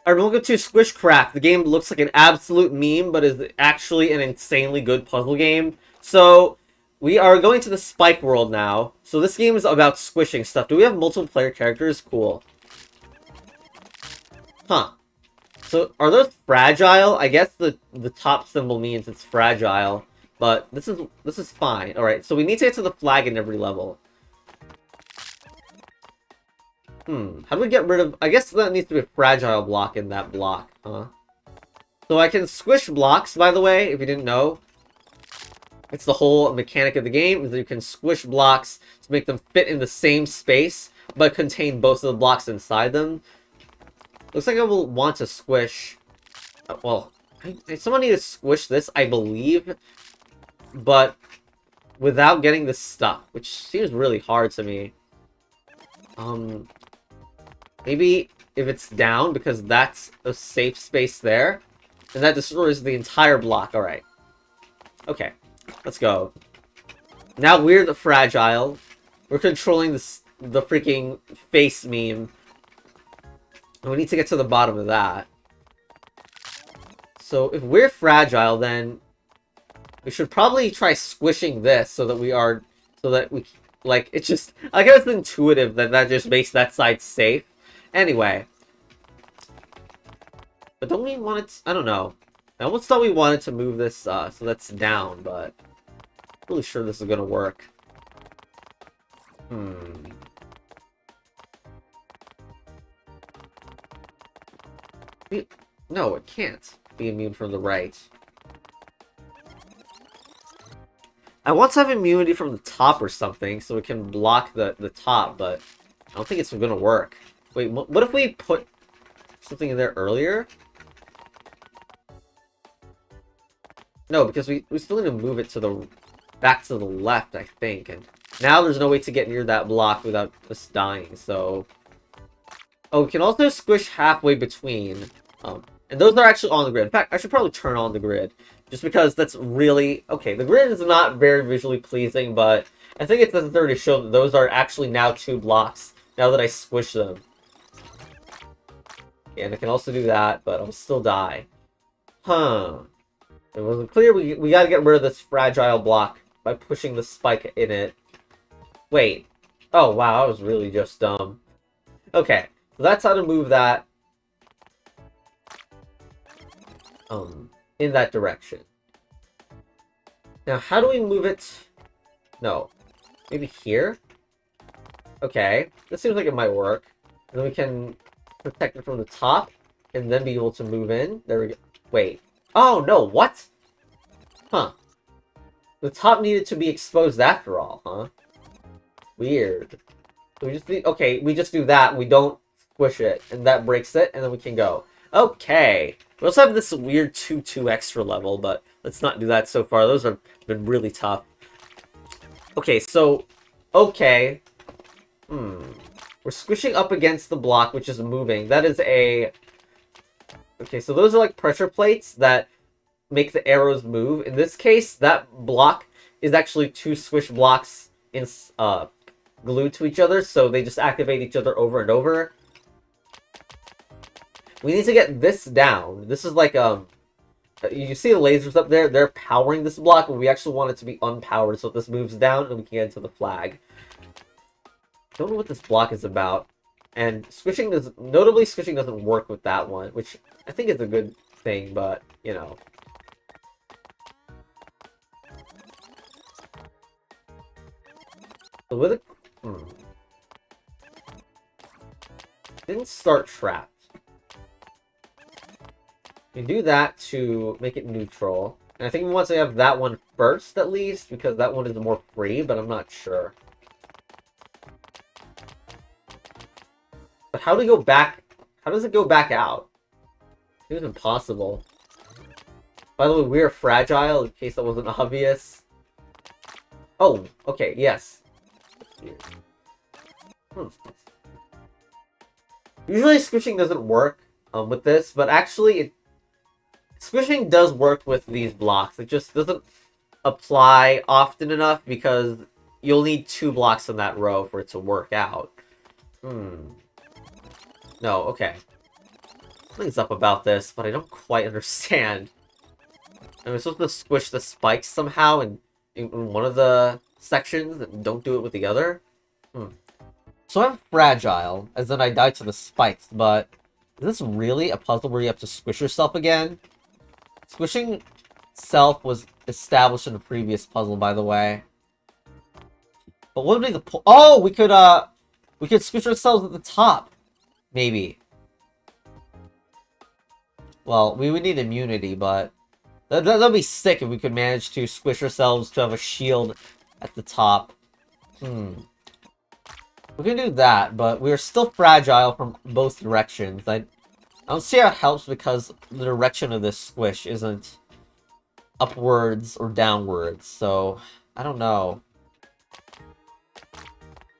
Alright, welcome to SquishCraft. The game looks like an absolute meme, but is actually an insanely good puzzle game. So, we are going to the Spike world now. So this game is about squishing stuff. Do we have multiple player characters? Cool. Huh. So, are those fragile? I guess the top symbol means it's fragile. But this is fine. Alright, so we need to get to the flag in every level. How do we get rid of... I guess that needs to be a fragile block in that block, huh? So I can squish blocks, by the way, if you didn't know. It's the whole mechanic of the game, is that you can squish blocks to make them fit in the same space, but contain both of the blocks inside them. Looks like I will want to squish... well, someone need to squish this, I believe, but without getting this stuck, which seems really hard to me. Maybe if it's down, because that's a safe space there, and that destroys the entire block. Alright. Okay. Let's go. Now we're the fragile. We're controlling the freaking face meme. And we need to get to the bottom of that. So if we're fragile, then we should probably try squishing this so that we are... so that we... like, it's just... I guess it's intuitive that that just makes that side safe. Anyway. But don't we want it... I don't know. I almost thought we wanted to move this, so that's down, but... I'm really sure this is gonna work. No, it can't be immune from the right. I want to have immunity from the top or something, so we can block the top, but I don't think it's gonna work. Wait, what if we put something in there earlier? No, because we still need to move it to the back to the left, I think. And now there's no way to get near that block without us dying, so... Oh, we can also squish halfway between. And those are actually on the grid. In fact, I should probably turn on the grid. Just because that's really... Okay, the grid is not very visually pleasing, but I think it's necessary to show that those are actually now 2 blocks, now that I squish them. And I can also do that, but I'll still die. Huh. It wasn't clear. We gotta get rid of this fragile block by pushing the spike in it. Wait. Oh, wow, that was really just dumb. Okay, so that's how to move that. In that direction. Now, how do we move it? No. Maybe here? Okay, this seems like it might work. And then we can protect it from the top, and then be able to move in. There we go. Wait. Oh, no, what? Huh. The top needed to be exposed after all, huh? Weird. So we just need... Okay, we just do that, and we don't squish it, and that breaks it, and then we can go. Okay. We also have this weird 2-2 extra level, but let's not do that so far. Those have been really tough. Okay, so... Okay. We're squishing up against the block, which is moving. That is a... Okay, so those are like pressure plates that make the arrows move. In this case, that block is actually 2 squish blocks glued to each other, so they just activate each other over and over. We need to get this down. This is like, you see the lasers up there? They're powering this block, but we actually want it to be unpowered, so this moves down and we can get into the flag. Don't know what this block is about. And squishing does... Notably, squishing doesn't work with that one, which I think is a good thing, but, you know. So with it... Didn't start trapped. You can do that to make it neutral. And I think we want to have that one first, at least, because that one is more free, but I'm not sure. But how do we go back? How does it go back out? It was impossible. By the way, we are fragile, in case that wasn't obvious. Oh, okay, yes. Usually squishing doesn't work with this, but actually squishing does work with these blocks. It just doesn't apply often enough because you'll need 2 blocks in that row for it to work out. No, okay. Something's up about this, but I don't quite understand. I'm supposed to squish the spikes somehow in one of the sections and don't do it with the other? Hmm. So I'm fragile, as in I die to the spikes, but is this really a puzzle where you have to squish yourself again? Squishing self was established in a previous puzzle, by the way. But what would be the oh, we could squish ourselves at the top, maybe. Well, we would need immunity, but that'd be sick if we could manage to squish ourselves to have a shield at the top. We can do that, but we're still fragile from both directions. I don't see how it helps because the direction of this squish isn't upwards or downwards, so I don't know.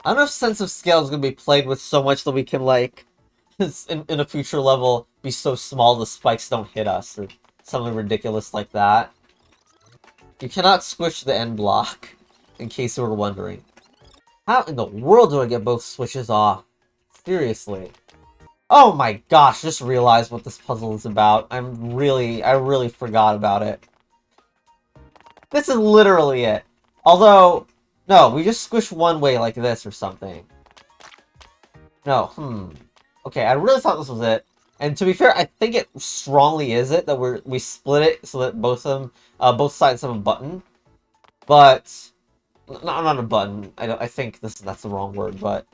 I don't know if sense of scale is going to be played with so much that we can, like, in a future level, be so small the spikes don't hit us, or something ridiculous like that. You cannot squish the end block, in case you were wondering. How in the world do I get both switches off? Seriously. Oh my gosh, just realized what this puzzle is about. I really forgot about it. This is literally it. Although, no, we just squish one way like this or something. No, Okay, I really thought this was it. And to be fair, I think it strongly is it that we split it so that both both sides have a button. But not a button. I think that's the wrong word, but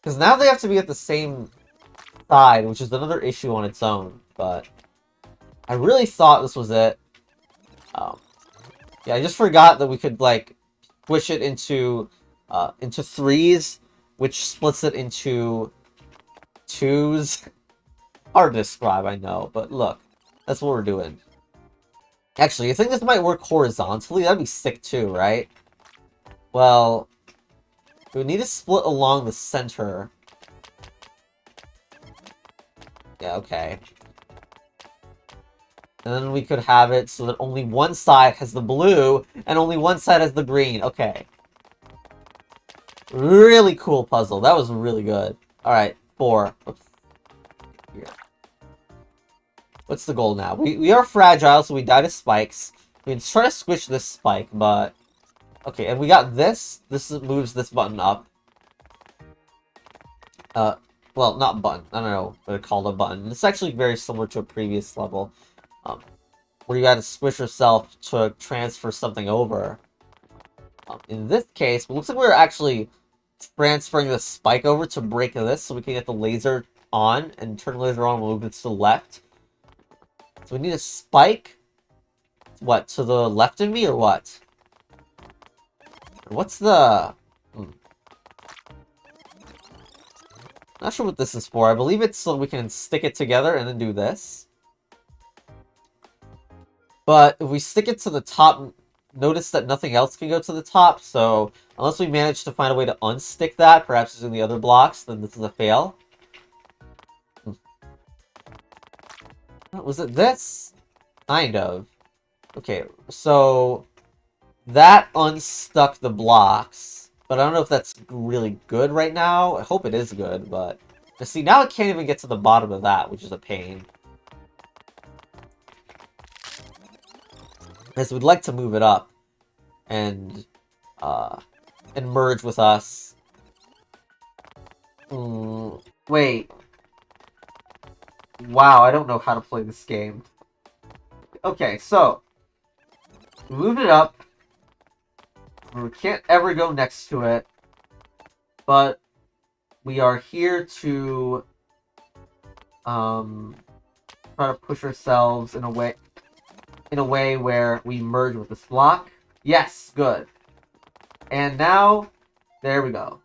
because now they have to be at the same side, which is another issue on its own. But I really thought this was it. Yeah, I just forgot that we could like push it into threes, which splits it into twos. Hard to describe, I know, but look, that's what we're doing. Actually, I think this might work horizontally. That'd be sick too, right? Well, we would need to split along the center. Yeah, okay. And then we could have it so that only one side has the blue, and only one side has the green. Okay. Really cool puzzle. That was really good. Alright, 4. Oops. Here. What's the goal now? We are fragile, so we die to spikes. We can try to squish this spike, but... Okay, and we got this. This moves this button up. Well, not button. I don't know what to call a button. It's actually very similar to a previous level. Where you had to squish yourself to transfer something over. In this case, it looks like we're actually transferring the spike over to break this, so we can get the laser on, and turn the laser on and move it to the left. So we need a spike. What, to the left of me, or what? What's the... Not sure what this is for. I believe it's so we can stick it together and then do this. But if we stick it to the top, notice that nothing else can go to the top, so unless we manage to find a way to unstick that, perhaps using the other blocks, then this is a fail. Was it this? Kind of. Okay, so that unstuck the blocks, but I don't know if that's really good right now. I hope it is good, but... See, now I can't even get to the bottom of that, which is a pain. As we'd like to move it up and merge with us. Wait. Wow, I don't know how to play this game. Okay, so we moved it up. We can't ever go next to it, but we are here to try to push ourselves in a way where we merge with this block. Yes, good. And now, there we go.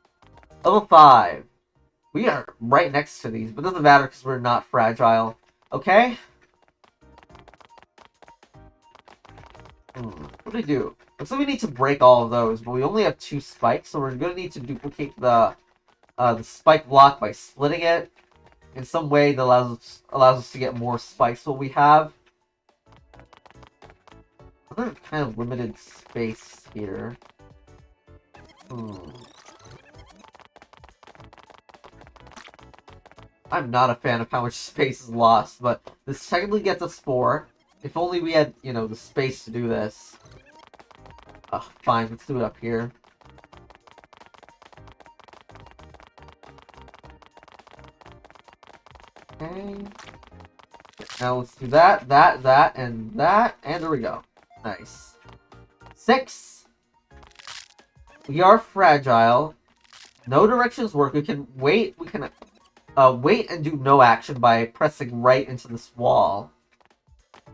Level 5. We are right next to these, but it doesn't matter because we're not fragile. Okay? What do we do? Looks like we need to break all of those, but we only have 2 spikes, so we're going to need to duplicate the spike block by splitting it in some way that allows us to get more spikes than we have. Another kind of limited space here. I'm not a fan of how much space is lost, but this technically gets us 4. If only we had, you know, the space to do this. Fine, let's do it up here. Okay. Now let's do that, and there we go. Nice. 6. We are fragile. No directions work. We can wait. We can wait and do no action by pressing right into this wall.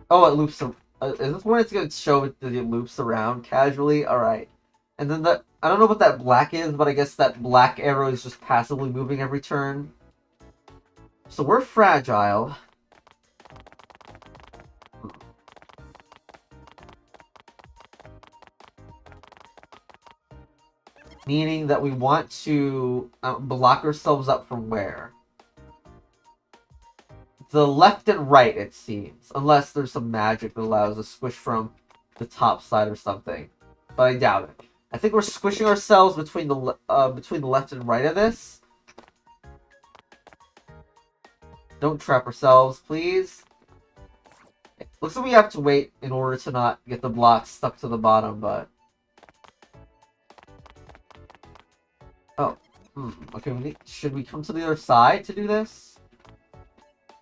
Oh, it loops. Is this when it's going to show that it loops around casually? Alright. And then I don't know what that black is, but I guess that black arrow is just passively moving every turn. So we're fragile. Meaning that we want to block ourselves up from where? The left and right, it seems. Unless there's some magic that allows us to squish from the top side or something. But I doubt it. I think we're squishing ourselves between the left and right of this. Don't trap ourselves, please. Looks like we have to wait in order to not get the blocks stuck to the bottom, but... Oh. Okay, should we come to the other side to do this?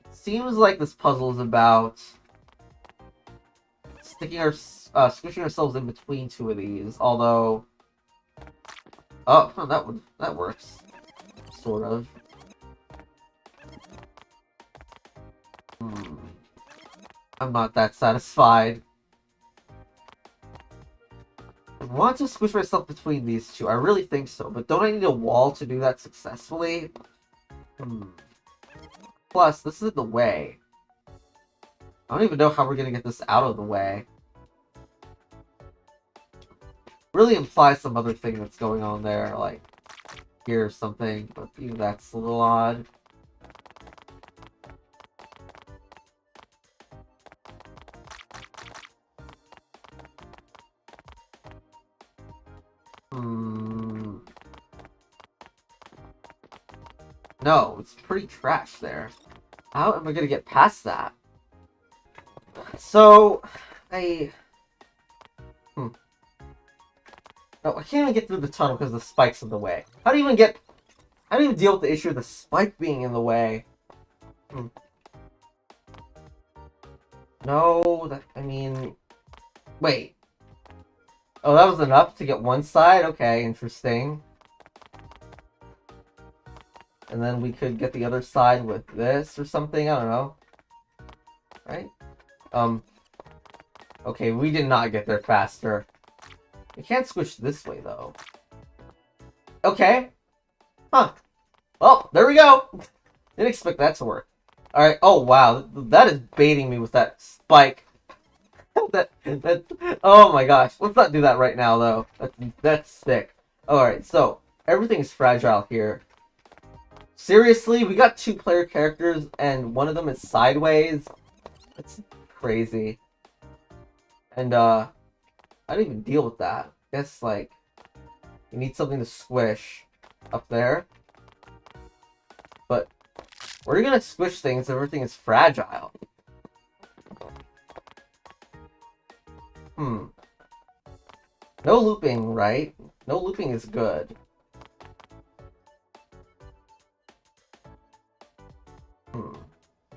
It seems like this puzzle is about... squishing ourselves in between 2 of these, although... Oh, that works. Sort of. I'm not that satisfied. I want to squish myself between these 2. I really think so, but don't I need a wall to do that successfully? Plus, this is in the way. I don't even know how we're gonna get this out of the way. Really implies some other thing that's going on there, like here or something, but even that's a little odd. No, it's pretty trash there. How am I gonna get past that? So, No, I can't even get through the tunnel because the spike's in the way. How do you even deal with the issue of the spike being in the way? No, wait. Oh, that was enough to get one side? Okay, interesting. And then we could get the other side with this or something, I don't know. Right? Okay, we did not get there faster. We can't squish this way, though. Okay. Huh. Well, there we go. Didn't expect that to work. Alright, oh wow, that is baiting me with that spike. Oh my gosh, let's not do that right now, though. That's sick. Alright, so, everything's fragile here. Seriously, we got 2 player characters, and one of them is sideways? That's crazy. And, I didn't even deal with that. I guess, like, you need something to squish up there. But, where are you gonna squish things if everything is fragile? No looping, right? No looping is good.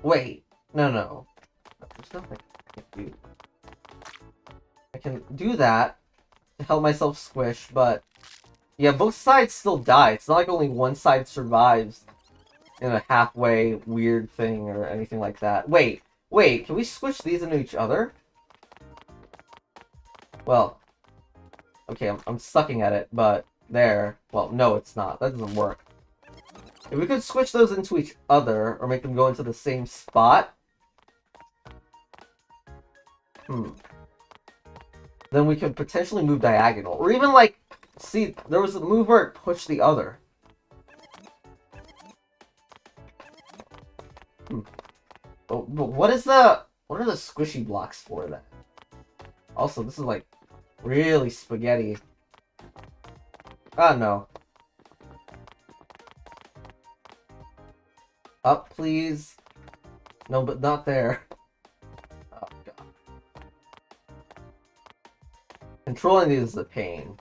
Wait. No. There's nothing I can do. I can do that to help myself squish, but... Yeah, both sides still die. It's not like only one side survives in a halfway weird thing or anything like that. Wait, can we squish these into each other? Well, okay, I'm sucking at it, but there. Well, no, it's not. That doesn't work. If we could switch those into each other, or make them go into the same spot... Then we could potentially move diagonal. Or even, like, see, there was a move where it pushed the other. But what are the squishy blocks for then? Also, this is, like, really spaghetti. Ah, no. Up, please. No, but not there. Oh, God. Controlling these is a pain.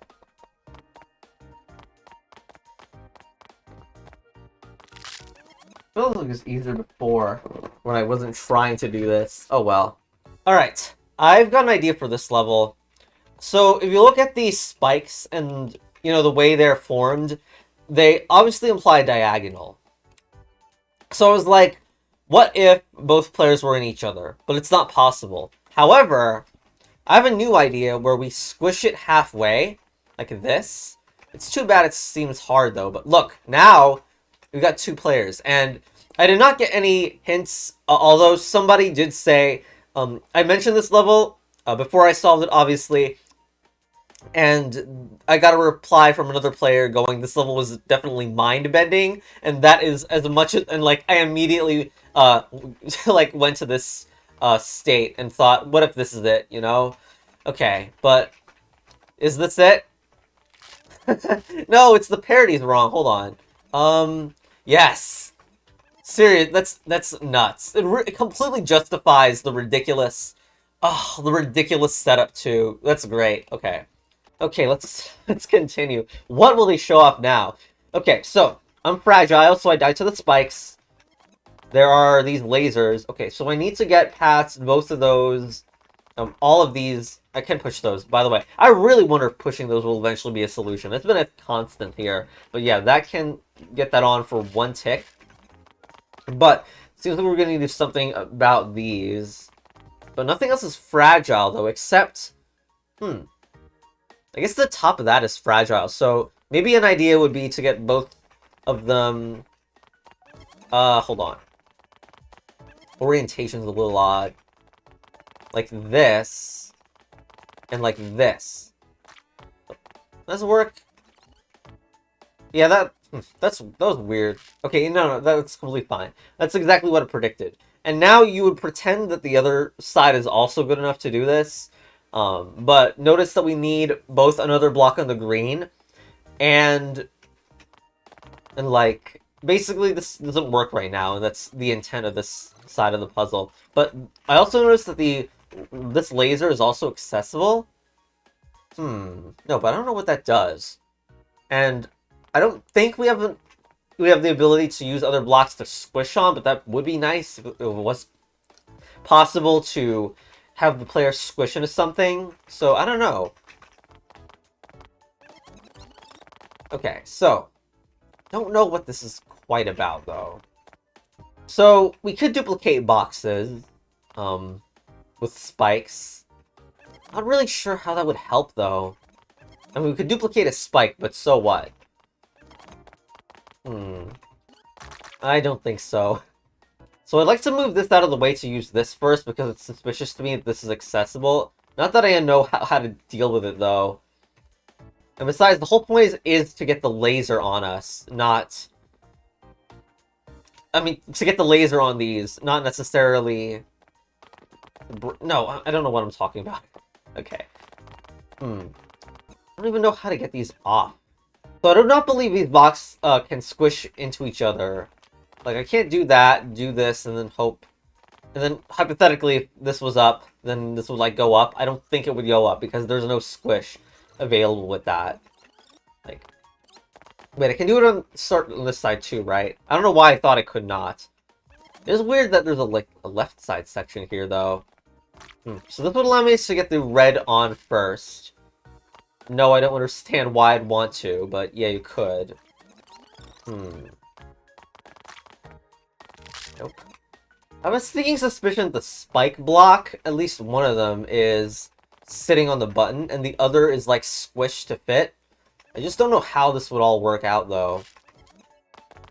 Feels like it was easier before when I wasn't trying to do this. Oh well. Alright, I've got an idea for this level. So if you look at these spikes and, you know, the way they're formed, they obviously imply diagonal. So I was like, what if both players were in each other? But it's not possible. However, I have a new idea where we squish it halfway, like this. It's too bad it seems hard though, but look, now we've got 2 players, and I did not get any hints, although somebody did say, I mentioned this level before I solved it, obviously, and I got a reply from another player going, this level was definitely mind-bending, and that is as much as, and like, I immediately, like, went to this, state and thought, what if this is it, you know? Okay, but, is this it? No, it's the parody's wrong, hold on. Yes! Serious, that's nuts. It completely justifies the ridiculous, the ridiculous setup too. That's great, okay. Okay, let's continue. What will they show off now? Okay, so I'm fragile, so I die to the spikes. There are these lasers. Okay, so I need to get past both of those. All of these. I can push those, by the way. I really wonder if pushing those will eventually be a solution. It's been a constant here. But yeah, that can get that on for 1 tick. But it seems like we're going to do something about these. But nothing else is fragile, though, except... I guess the top of that is fragile, so maybe an idea would be to get both of them... hold on. Orientation's a little odd. Like this. And like this. Does it work? Yeah, that was weird. Okay, no, that's completely fine. That's exactly what it predicted. And now you would pretend that the other side is also good enough to do this. But notice that we need both another block on the green and like, basically this doesn't work right now, and that's the intent of this side of the puzzle. But I also noticed that this laser is also accessible. No, but I don't know what that does. And I don't think we have the ability to use other blocks to squish on, but that would be nice if it was possible to have the player squish into something. So, I don't know. Okay, so, don't know what this is quite about, though. So, we could duplicate boxes, with spikes. Not really sure how that would help, though. I mean, we could duplicate a spike, but so what? I don't think so. So I'd like to move this out of the way to use this first, because it's suspicious to me that this is accessible. Not that I know how to deal with it, though. And besides, the whole point is to get the laser on us, not... I mean, to get the laser on these, not necessarily... No, I don't know what I'm talking about. Okay. I don't even know how to get these off. So I do not believe these blocks can squish into each other. Like, I can't do that, do this, and then hope... And then, hypothetically, if this was up, then this would, like, go up. I don't think it would go up, because there's no squish available with that. Like... Wait, I can do it on this side too, right? I don't know why I thought I could not. It's weird that there's a left side section here, though. So this would allow me to get the red on first. No, I don't understand why I'd want to, but yeah, you could. Nope. I have a sneaking suspicion that the spike block, at least one of them, is sitting on the button, and the other is, like, squished to fit. I just don't know how this would all work out, though.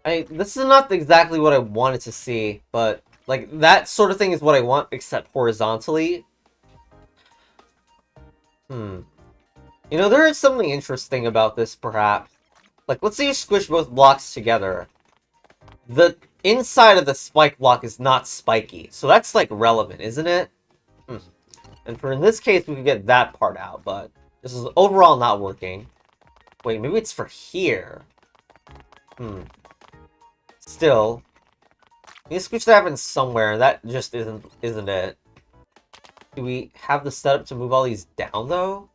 This is not exactly what I wanted to see, but, like, that sort of thing is what I want, except horizontally. You know, there is something interesting about this, perhaps. Like, let's say you squish both blocks together. The inside of the spike block is not spiky, so that's, like, relevant, isn't it? And in this case, we could get that part out, but this is overall not working. Wait, maybe it's for here. Still. We need to squish that in somewhere. That just isn't it. Do we have the setup to move all these down though?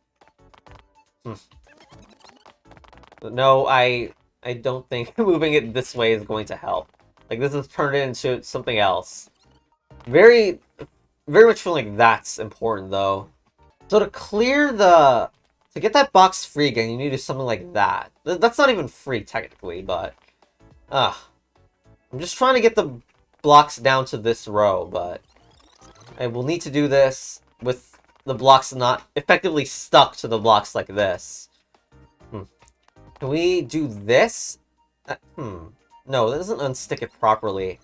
No, I don't think moving it this way is going to help. Like, this has turned it into something else. Very, very much feel like that's important, though. So to clear the... To get that box free again, you need to do something like that. That's not even free, technically, but... I'm just trying to get the blocks down to this row, but... I will need to do this with the blocks not effectively stuck to the blocks like this. Can we do this? No, that doesn't unstick it properly.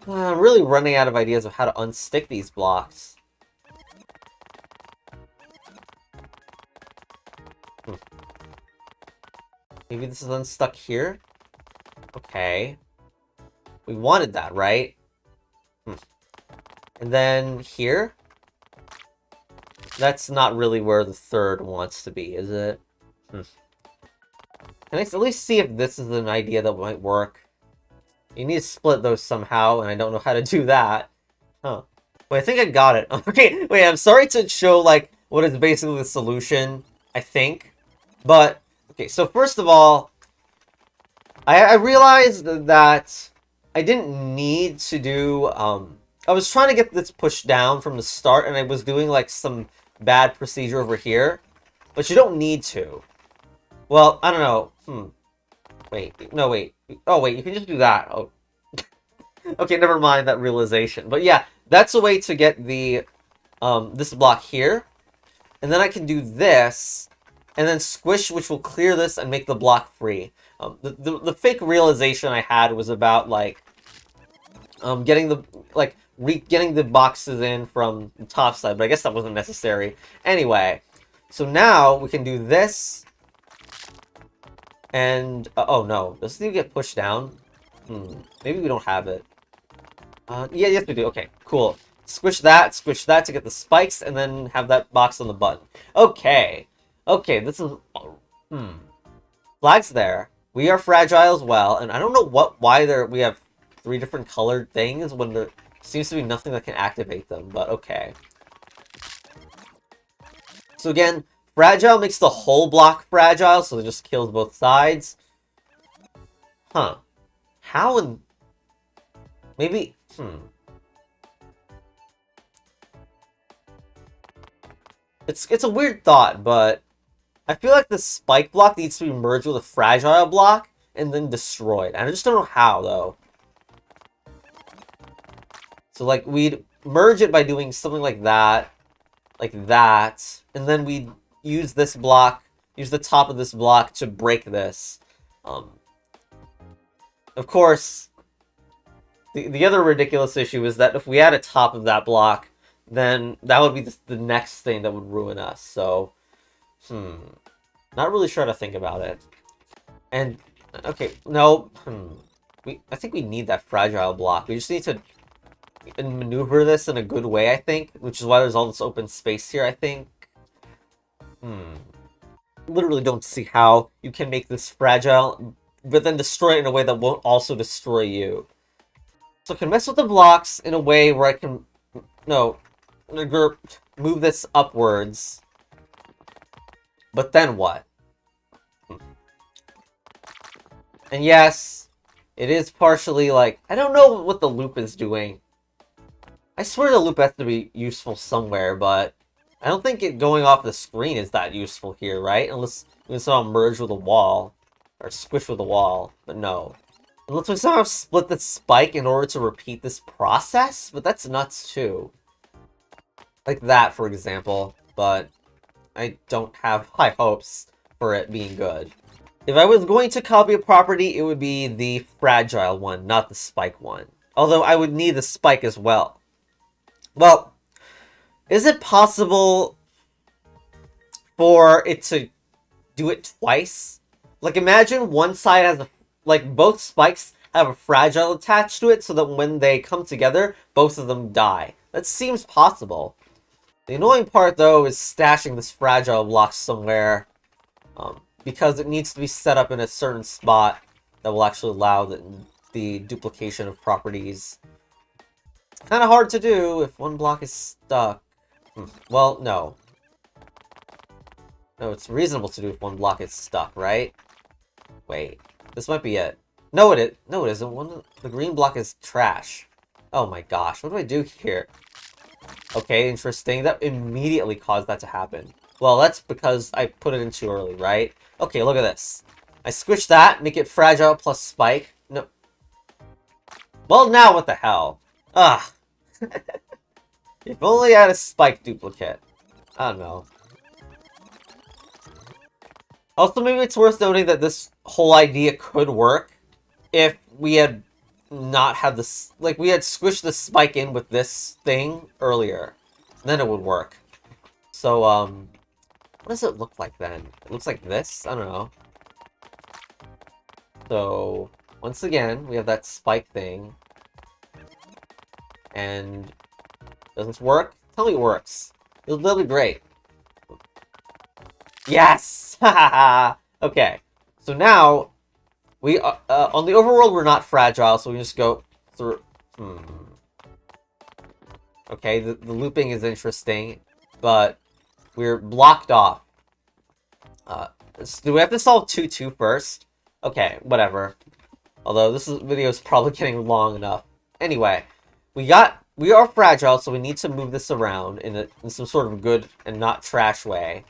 I'm really running out of ideas of how to unstick these blocks. Maybe this is unstuck here? Okay. We wanted that, right? And then here? That's not really where the third wants to be, is it? Can I at least see if this is an idea that might work? You need to split those somehow, and I don't know how to do that. Huh. Wait, I think I got it. Okay, wait, I'm sorry to show, like, what is basically the solution, I think. But, okay, so first of all, I realized that I didn't need to do, I was trying to get this pushed down from the start, and I was doing, like, some bad procedure over here. But you don't need to. Well, I don't know. Wait. No, wait. Oh, wait. You can just do that. Oh. Okay, never mind that realization. But yeah, that's a way to get the, this block here. And then I can do this. And then squish, which will clear this and make the block free. The fake realization I had was about, like, getting the, like, getting the boxes in from the top side. But I guess that wasn't necessary. Anyway. So now we can do this. And, oh no, does it get pushed down? Maybe we don't have it. Yeah, yes we do. Okay, cool. Squish that to get the spikes, and then have that box on the button. Okay. Okay, this is... Flags there. We are fragile as well, and I don't know why we have 3 different colored things when there seems to be nothing that can activate them, but okay. So again, fragile makes the whole block fragile, so it just kills both sides. Huh. How in... Maybe... It's a weird thought, but... I feel like the spike block needs to be merged with a fragile block, and then destroyed. I just don't know how, though. So, like, we'd merge it by doing something like that. Like that. And then we'd use this block, use the top of this block to break this. Of course, the other ridiculous issue is that if we add a top of that block, then that would be the next thing that would ruin us. So, not really sure how to think about it. And, okay, no, I think we need that fragile block. We just need to maneuver this in a good way, I think, which is why there's all this open space here, I think. Literally don't see how you can make this fragile, but then destroy it in a way that won't also destroy you. So I can mess with the blocks in a way where I can... No. Move this upwards. But then what? And yes, it is partially like... I don't know what the loop is doing. I swear the loop has to be useful somewhere, but... I don't think it going off the screen is that useful here, right? Unless we somehow merge with a wall. Or squish with a wall. But no. Unless we somehow split the spike in order to repeat this process? But that's nuts too. Like that, for example. But I don't have high hopes for it being good. If I was going to copy a property, it would be the fragile one, not the spike one. Although I would need the spike as well. Well... Is it possible for it to do it twice? Like, imagine one side has a... Like, both spikes have a fragile attached to it, so that when they come together, both of them die. That seems possible. The annoying part, though, is stashing this fragile block somewhere. Because it needs to be set up in a certain spot that will actually allow the duplication of properties. Kind of hard to do if one block is stuck. Well, no. No, it's reasonable to do if one block is stuck, right? Wait, this might be it. No, it is. No, it isn't. The green block is trash. Oh my gosh, what do I do here? Okay, interesting. That immediately caused that to happen. Well, that's because I put it in too early, right? Okay, look at this. I squish that, make it fragile plus spike. No. Well, now what the hell? Ugh. If only I had a spike duplicate. I don't know. Also, maybe it's worth noting that this whole idea could work if we had not had this... Like, we had squished the spike in with this thing earlier. Then it would work. So, what does it look like then? It looks like this? I don't know. So, once again, we have that spike thing. And... does this work? Tell me it works. It'll be great. Yes! Okay. So now, we on the overworld, we're not fragile, so we just go through... Okay, the looping is interesting, but we're blocked off. Do we have to solve 2-2 first? Okay, whatever. Although this video is probably getting long enough. Anyway, we are fragile, so we need to move this around in some sort of good and not trash way.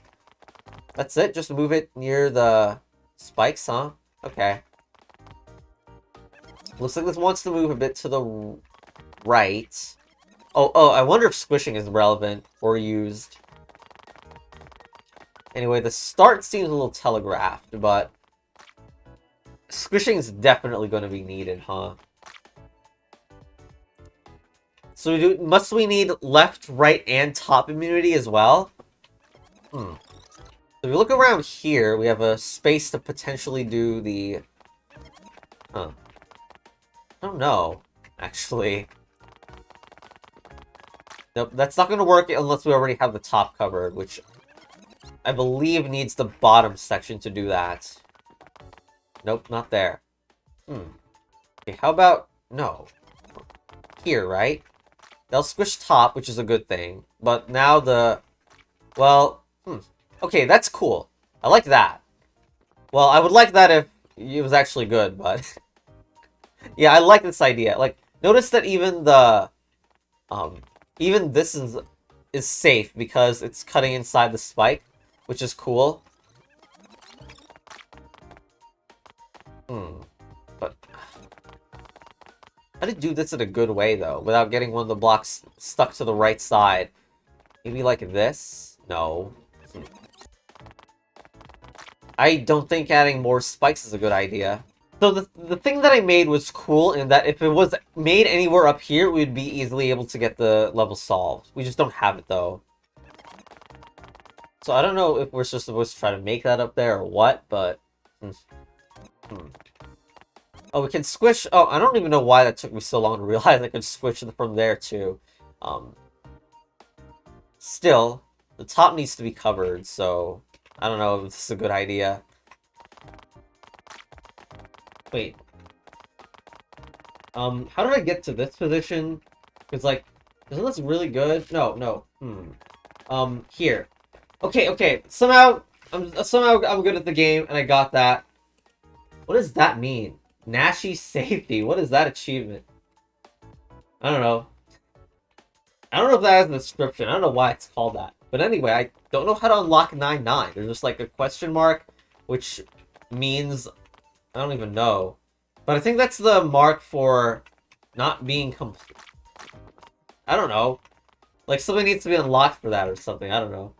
That's it? Just move it near the spikes, huh? Okay. Looks like this wants to move a bit to the right. Oh, I wonder if squishing is relevant or used. Anyway, the start seems a little telegraphed, but squishing is definitely going to be needed, huh? So must we need left, right, and top immunity as well? So if we look around here, we have a space to potentially do the... I don't know, actually. Nope, that's not going to work unless we already have the top covered, which I believe needs the bottom section to do that. Nope, not there. Okay, how about... No. Here, right? They'll squish top, which is a good thing. But now the... Well, okay, that's cool. I like that. Well, I would like that if it was actually good, but... yeah, I like this idea. Like, notice that even the... even this is safe because it's cutting inside the spike, which is cool. But how to do this in a good way, though, without getting one of the blocks stuck to the right side? Maybe like this? No. I don't think adding more spikes is a good idea. So the thing that I made was cool in that if it was made anywhere up here, we'd be easily able to get the level solved. We just don't have it, though. So I don't know if we're just supposed to try to make that up there or what, but... Oh, we can squish... Oh, I don't even know why that took me so long to realize I could squish it from there, too. Still, the top needs to be covered, so... I don't know if this is a good idea. Wait. How did I get to this position? Because, like, isn't this really good? No. Here. Okay. Somehow I'm good at the game, and I got that. What does that mean? Nashi safety. What is that achievement? I don't know. I don't know if that has a description. I don't know why it's called that. But anyway, I don't know how to unlock 9-9. There's just like a question mark, which means... I don't even know. But I think that's the mark for not being complete. I don't know. Like, something needs to be unlocked for that or something. I don't know.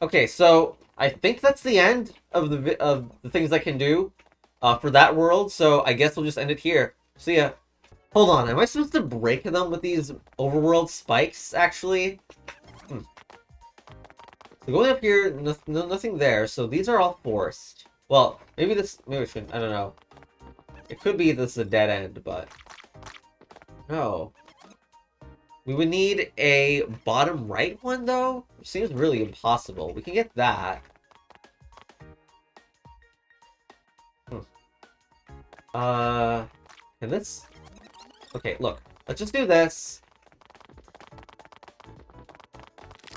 Okay, so I think that's the end of the things I can do for that world. So I guess we'll just end it here. See ya. Hold on, am I supposed to break them with these overworld spikes, actually? So going up here, nothing there, so these are all forced. Well, maybe we shouldn't, I don't know. It could be this is a dead end, but... No. We would need a bottom right one, though? Which seems really impossible. We can get that. Can And this... Okay, look. Let's just do this.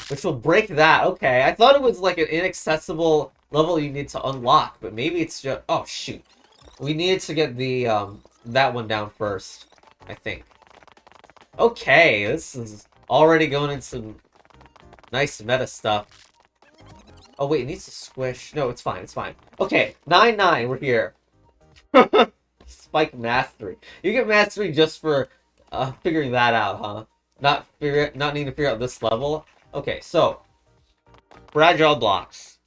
Which will break that. Okay, I thought it was like an inaccessible level you need to unlock, but maybe it's just... Oh, shoot. We needed to get the, that one down first, I think. Okay, this is already going into some nice meta stuff. Oh, wait, it needs to squish. No, it's fine, it's fine. Okay, 9-9, we're here. Spike mastery. You get mastery just for figuring that out, huh? Not needing to figure out this level. Okay, so fragile blocks.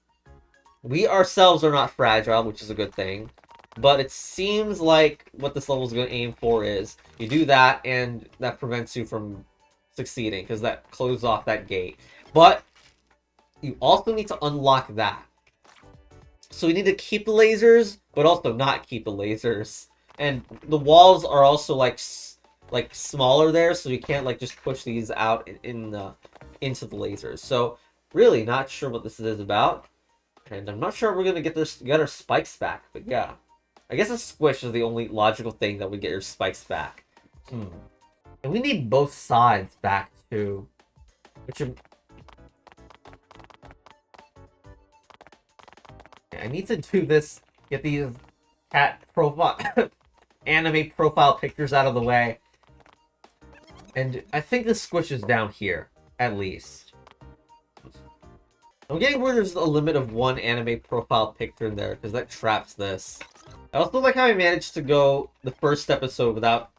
We ourselves are not fragile, which is a good thing. But it seems like what this level is going to aim for is you do that, and that prevents you from succeeding because that closes off that gate. But you also need to unlock that. So we need to keep the lasers, but also not keep the lasers. And the walls are also like smaller there, so you can't like just push these out into the lasers. So really not sure what this is about, and I'm not sure we're gonna get our spikes back. But yeah, I guess a squish is the only logical thing that would get your spikes back. And we need both sides back too, which I need to do this. Get these cat profile anime profile pictures out of the way. And I think the squish is down here, at least. I'm getting where there's a limit of one anime profile picture in there, because that traps this. I also like how I managed to go the first episode without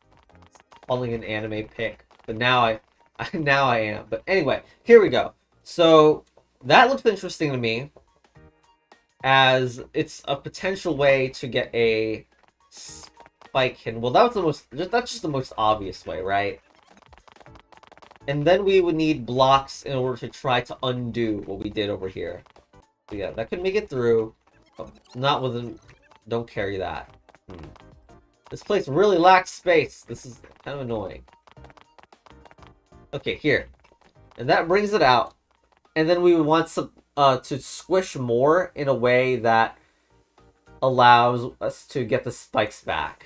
calling an anime pic. But now I am. But anyway, here we go. So, that looks interesting to me, as it's a potential way to get a spike hidden. Well, that's just the most obvious way, right? And then we would need blocks in order to try to undo what we did over here. So yeah, that could make it through. Oh, not with don't carry that. This place really lacks space. This is kind of annoying. Okay, here. And that brings it out. And then we want some to squish more in a way that allows us to get the spikes back.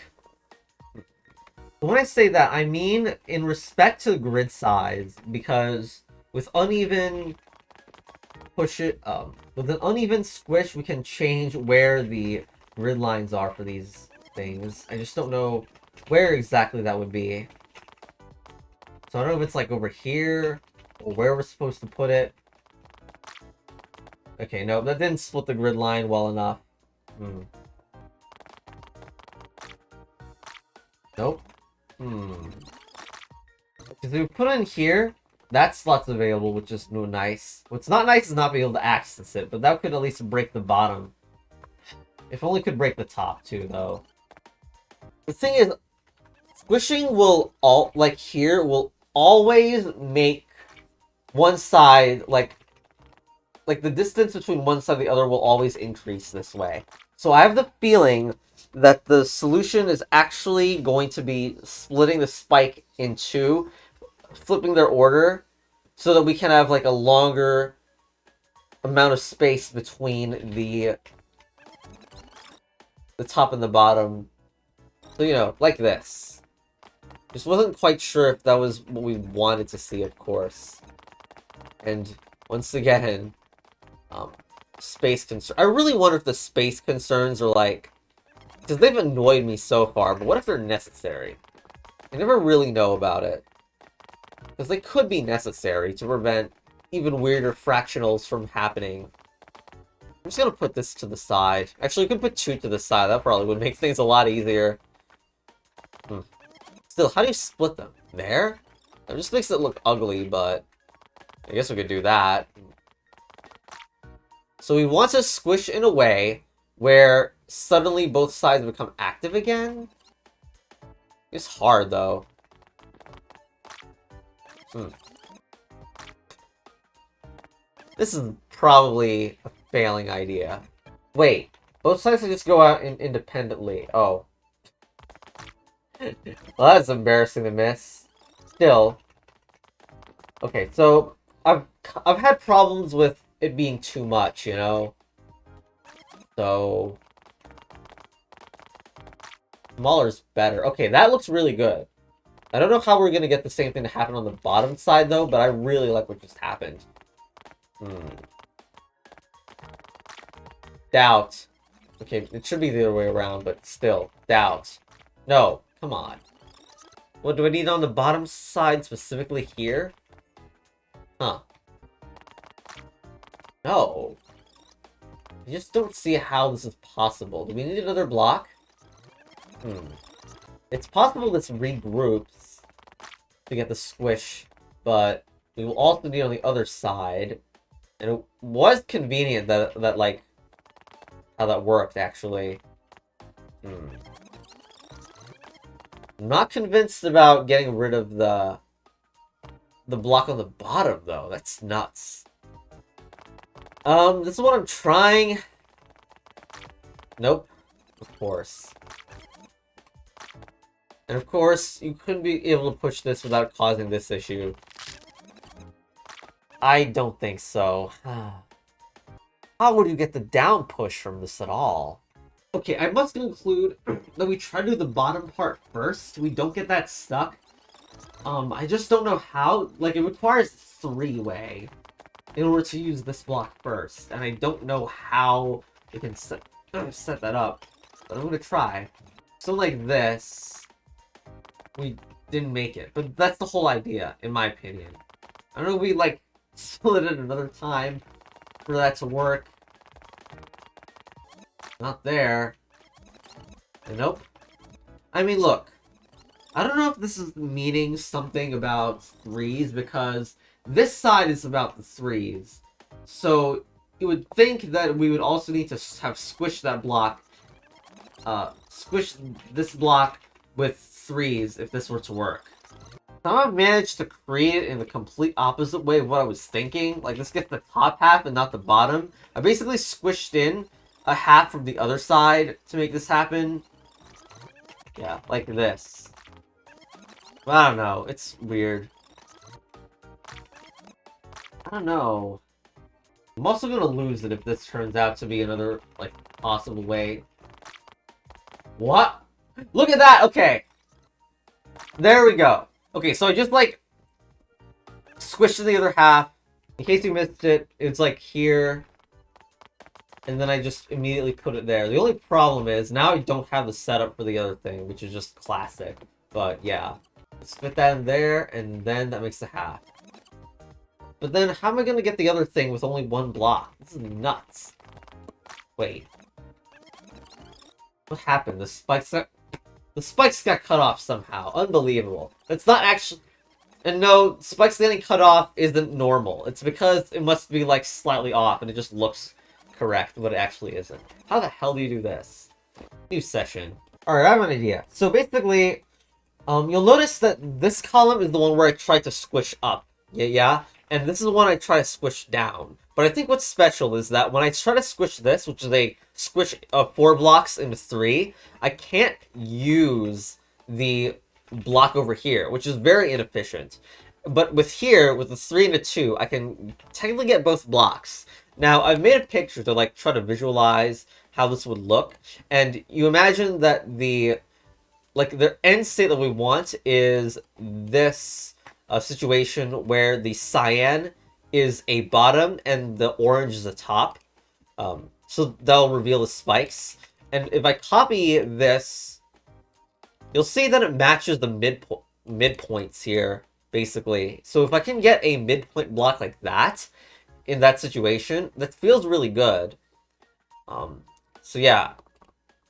When I say that, I mean in respect to grid size, because with uneven with an uneven squish, we can change where the grid lines are for these things. I just don't know where exactly that would be. So I don't know if it's like over here or where we're supposed to put it. Okay, no, that didn't split the grid line well enough. Nope. Because if we put it in here, that slot's available, which is no nice. What's not nice is not being able to access it, but that could at least break the bottom. If only could break the top too, though. The thing is, squishing will will always make one side like the distance between one side and the other will always increase this way. So I have the feeling that the solution is actually going to be splitting the spike in two, flipping their order, so that we can have like a longer amount of space between the top and the bottom. So, you know, like this. Just wasn't quite sure if that was what we wanted to see, of course. And once again, space concern. I really wonder if the space concerns are like, because they've annoyed me so far, but what if they're necessary? I never really know about it. Because they could be necessary to prevent even weirder fractionals from happening. I'm just gonna put this to the side. Actually, we could put two to the side. That probably would make things a lot easier. Still, how do you split them? There? That just makes it look ugly, but I guess we could do that. So we want to squish in a way where suddenly both sides become active again. It's hard, though. This is probably a failing idea. Wait, both sides can just go out independently. Oh. Well, that's embarrassing to miss. Still. Okay, so I've had problems with it being too much, you know? So Smaller is better. Okay, that looks really good. I don't know how we're gonna get the same thing to happen on the bottom side, though, but I really like what just happened. Doubt. Okay, it should be the other way around, but still. Doubt. No, come on. What do I need on the bottom side, specifically here? Huh. No. I just don't see how this is possible. Do we need another block? It's possible this regroups to get the squish, but we will also need on the other side. And it was convenient that like, how that worked, actually. I'm not convinced about getting rid of the block on the bottom, though. That's nuts. This is what I'm trying. Nope. Of course. And of course, you couldn't be able to push this without causing this issue. I don't think so. How would you get the down push from this at all? Okay, I must conclude that we try to do the bottom part first. We don't get that stuck. I just don't know how. Like, it requires three-way in order to use this block first. And I don't know how we can set that up. But I'm gonna try. So like this, we didn't make it. But that's the whole idea, in my opinion. I don't know if we, like, split it another time for that to work. Not there. Nope. I mean, look. I don't know if this is meaning something about threes, because this side is about the threes. So, you would think that we would also need to have squished that block. Squish this block with threes if this were to work. Somehow managed to create it in the complete opposite way of what I was thinking. Like, this gets the top half and not the bottom. I basically squished in a half from the other side to make this happen. Yeah, like this. I don't know. It's weird. I don't know. I'm also gonna lose it if this turns out to be another, like, possible way. What? Look at that! Okay. There we go. Okay, so I just, like, squished the other half. In case you missed it, it's, like, here. And then I just immediately put it there. The only problem is, now I don't have the setup for the other thing, which is just classic. But, yeah. Let's fit that in there, and then that makes a half. But then, how am I gonna get the other thing with only one block? This is nuts. Wait. What happened? The spikes got cut off somehow. Unbelievable. That's not actually... And no, spikes getting cut off isn't normal. It's because it must be, like, slightly off, and it just looks correct, but it actually isn't. How the hell do you do this? New session. Alright, I have an idea. So basically, you'll notice that this column is the one where I tried to squish up. Yeah? And this is the one I try to squish down. But I think what's special is that when I try to squish this, which is a squish of 4 blocks into 3, I can't use the block over here, which is very inefficient. But with here, with the 3 and a 2, I can technically get both blocks. Now, I've made a picture to, like, try to visualize how this would look. And you imagine that the end state that we want is this situation where the cyan is a bottom and the orange is a top. So that'll reveal the spikes. And if I copy this, you'll see that it matches the midpoints here, basically. So if I can get a midpoint block like that, in that situation, that feels really good. So yeah,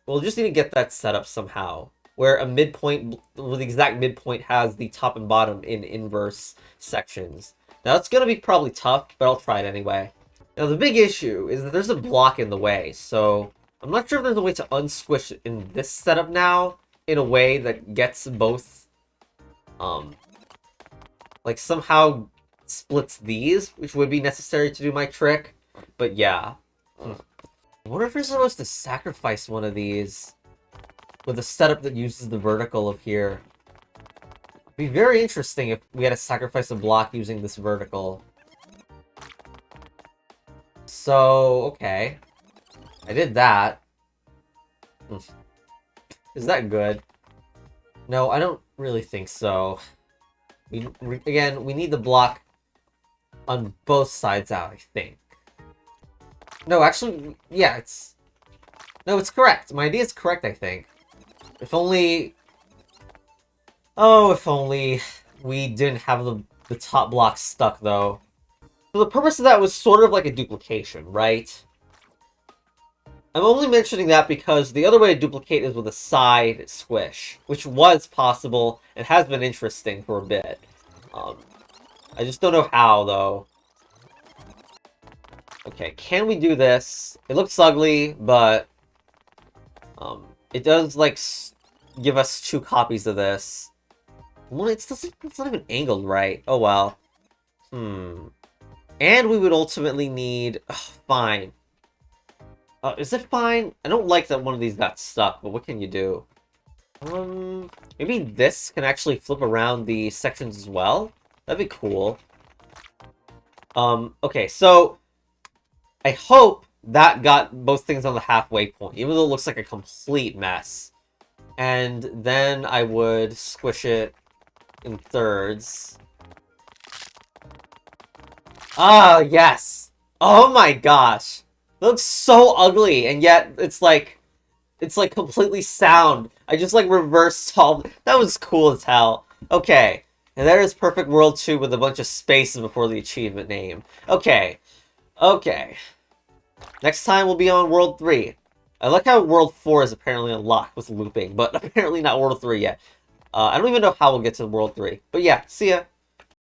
we'll just need to get that set up somehow, where a midpoint, where the exact midpoint has the top and bottom in inverse sections. Now it's gonna be probably tough, but I'll try it anyway. Now the big issue is that there's a block in the way, so I'm not sure if there's a way to unsquish it in this setup now, in a way that gets both, like somehow splits these, which would be necessary to do my trick. But yeah. I wonder if we're supposed to sacrifice one of these with a setup that uses the vertical of here. It'd be very interesting if we had to sacrifice a block using this vertical. So, okay. I did that. Is that good? No, I don't really think so. Again, we need the block on both sides out, I think. No, actually, yeah, it's... No, it's correct. My idea is correct, I think. If only... Oh, if only we didn't have the top block stuck, though. So the purpose of that was sort of like a duplication, right? I'm only mentioning that because the other way to duplicate is with a side squish, which was possible and has been interesting for a bit. I just don't know how, though. Okay, can we do this? It looks ugly, but it does, like, give us 2 copies of this. Well, it's not even angled right. Oh, well. And we would ultimately need... Ugh, fine. Is it fine? I don't like that one of these got stuck, but what can you do? Maybe this can actually flip around the sections as well? That'd be cool. Okay, so... I hope that got both things on the halfway point, even though it looks like a complete mess. And then I would squish it in thirds. Ah, yes! Oh my gosh! It looks so ugly, and yet it's like completely sound. I just like reverse solved. That was cool as hell. Okay, and there is Perfect World 2 with a bunch of spaces before the achievement name. Okay, okay. Next time we'll be on World 3. I like how World 4 is apparently unlocked with looping, but apparently not World 3 yet. I don't even know how we'll get to World 3. But yeah, see ya.